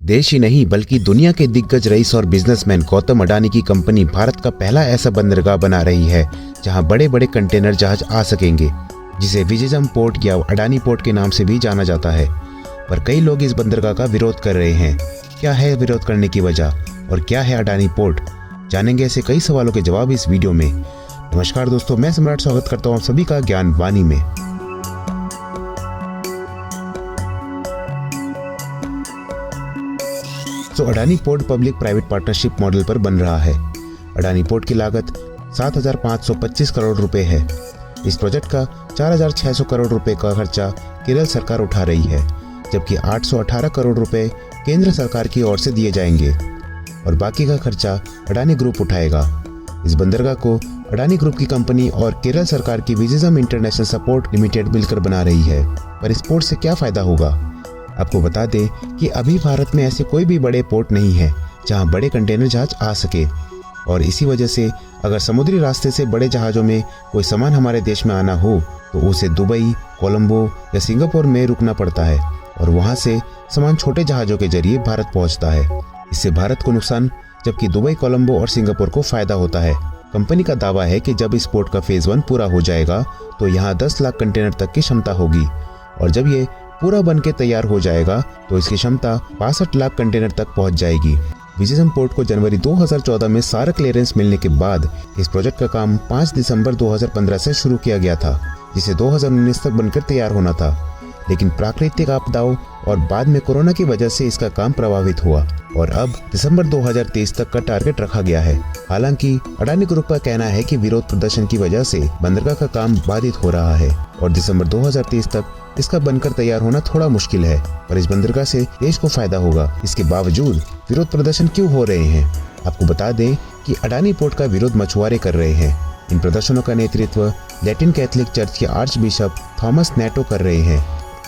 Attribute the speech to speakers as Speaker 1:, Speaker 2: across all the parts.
Speaker 1: देश ही नहीं बल्कि दुनिया के दिग्गज रईस और बिजनेसमैन गौतम अडानी की कंपनी भारत का पहला ऐसा बंदरगाह बना रही है जहां बड़े बड़े कंटेनर जहाज आ सकेंगे, जिसे विजयम पोर्ट या अडानी पोर्ट के नाम से भी जाना जाता है। पर कई लोग इस बंदरगाह का विरोध कर रहे हैं। क्या है विरोध करने की वजह और क्या है अडानी पोर्ट? जानेंगे ऐसे कई सवालों के जवाब इस वीडियो में। नमस्कार दोस्तों, मैं सम्राट स्वागत करता हूँ आप सभी का ज्ञान वाणी में। Adani port public private partnership model पर बन रहा है। अडानी पोर्ट की लागत 7,525 करोड़ रुपए है। इस प्रोजेक्ट का 4,600 करोड़ रुपए का खर्चा केरल सरकार उठा रही है, जबकि 818 करोड़ रुपए केंद्र सरकार की ओर से दिए जाएंगे और बाकी का खर्चा अडानी ग्रुप उठाएगा। इस बंदरगाह को अडानी ग्रुप की कंपनी और केरल सरकार की विजयम इंटरनेशनल सपोर्ट लिमिटेड मिलकर बना रही है। पर इस पोर्ट से क्या फायदा होगा? आपको बता दें कि अभी भारत में ऐसे कोई भी बड़े पोर्ट नहीं है जहां बड़े कंटेनर जहाज आ सके, और इसी वजह से अगर समुद्री रास्ते से बड़े जहाज़ों में कोई सामान हमारे देश में आना हो तो उसे दुबई, कोलंबो या सिंगापुर में रुकना पड़ता है और वहां से सामान छोटे जहाज़ों के जरिए भारत पहुंचता है। इससे भारत को नुकसान, जबकि दुबई, कोलंबो और सिंगापुर को फायदा होता है। कंपनी का दावा है कि जब इस पोर्ट का फेज 1 पूरा हो जाएगा तो यहाँ 10 लाख कंटेनर तक की क्षमता होगी, और जब ये पूरा बन के तैयार हो जाएगा तो इसकी क्षमता 62 लाख कंटेनर तक पहुंच जाएगी। विजयम पोर्ट को जनवरी 2014 में सारा क्लियरेंस मिलने के बाद इस प्रोजेक्ट का काम 5 दिसंबर 2015 से शुरू किया गया था, जिसे 2019 तक बनकर तैयार होना था। लेकिन प्राकृतिक आपदाओं और बाद में कोरोना की वजह से इसका काम प्रभावित हुआ और अब दिसंबर 2023 तक का टारगेट रखा गया है। हालांकि अडानी ग्रुप का कहना है कि विरोध प्रदर्शन की वजह से बंदरगाह का काम बाधित हो रहा है और दिसंबर 2023 तक इसका बनकर तैयार होना थोड़ा मुश्किल है। पर इस बंदरगाह से देश को फायदा होगा। इसके बावजूद विरोध प्रदर्शन क्यों हो रहे हैं? आपको बता दें कि अडानी पोर्ट का विरोध मछुआरे कर रहे हैं। इन प्रदर्शनों का नेतृत्व लैटिन कैथोलिक चर्च के आर्च बिशप थॉमस नेटो कर रहे हैं।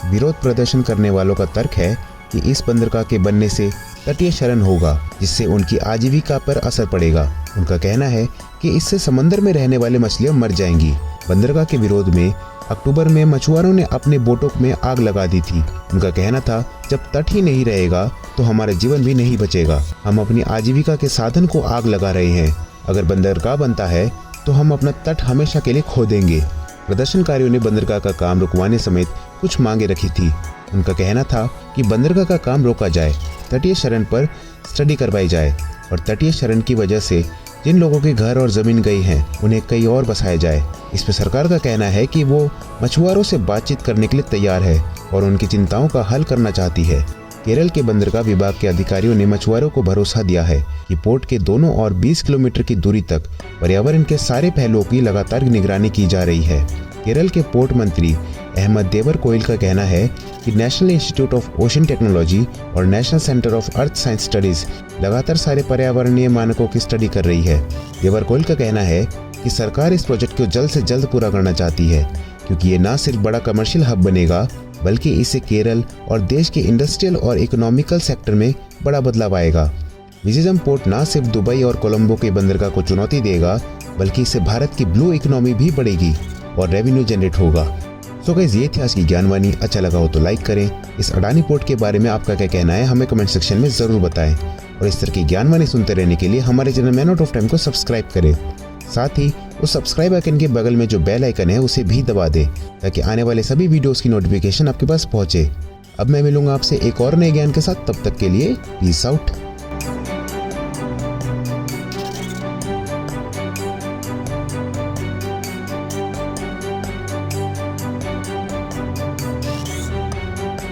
Speaker 1: विरोध प्रदर्शन करने वालों का तर्क है कि इस बंदरगाह के बनने से तटीय क्षरण होगा, जिससे उनकी आजीविका पर असर पड़ेगा। उनका कहना है कि इससे समंदर में रहने वाले मछलियां मर जाएंगी। बंदरगाह के विरोध में अक्टूबर में मछुआरों ने अपने बोटों में आग लगा दी थी। उनका कहना था, जब तट ही नहीं रहेगा तो हमारा जीवन भी नहीं बचेगा। हम अपनी आजीविका के साधन को आग लगा रहे हैं। अगर बंदरगाह बनता है तो हम अपना तट हमेशा के लिए खो देंगे। प्रदर्शनकारियों ने बंदरगाह का काम रुकवाने समेत कुछ मांगे रखी थी। उनका कहना था कि बंदरगाह का काम रोका जाए, तटीय क्षरण पर स्टडी करवाई जाए और तटीय क्षरण की वजह से जिन लोगों के घर और जमीन गई हैं उन्हें कहीं और बसाया जाए। इस पर सरकार का कहना है कि वो मछुआरों से बातचीत करने के लिए तैयार है और उनकी चिंताओं का हल करना चाहती है। केरल के बंदरगाह विभाग के अधिकारियों ने मछुआरों को भरोसा दिया है कि पोर्ट के दोनों और 20 किलोमीटर की दूरी तक पर्यावरण के सारे पहलुओं की लगातार निगरानी की जा रही है। केरल के पोर्ट मंत्री अहमद देवरकोइल का कहना है कि national institute of ocean technology और national centre of earth science studies लगातार सारे पर्यावरणीय मानकों की स्टडी कर रही है। देवरकोइल का कहना है कि सरकार इस प्रोजेक्ट को जल्द से जल्द पूरा करना चाहती है, क्योंकि ये न सिर्फ बड़ा कमर्शियल हब बनेगा बल्कि इससे केरल और देश के इंडस्ट्रियल और इकोनॉमिकल सेक्टर में बड़ा बदलाव आएगा। विजयम पोर्ट न सिर्फ दुबई और कोलंबो के बंदरगाह को चुनौती देगा बल्कि इससे भारत की ब्लू इकोनॉमी भी बढ़ेगी और रेवेन्यू जनरेट होगा। तो गाइस, ये थी आज की ज्ञानवाणी। अच्छा लगा हो तो लाइक करें। इस अडानी पोर्ट के बारे में आपका क्या कहना है हमें कमेंट सेक्शन में जरूर बताएं, और इस तरह की ज्ञानवाणी सुनते रहने के लिए हमारे channel man out of time को सब्सक्राइब करें। साथ ही उस सब्सक्राइब आइकन के बगल में जो बेल आइकन है उसे भी दबा दें, ताकि आने वाले सभी वीडियोस की नोटिफिकेशन आपके पास पहुंचे। अब मैं मिलूंगा आपसे एक और नए ज्ञान के साथ। तब तक के लिए पीस आउट।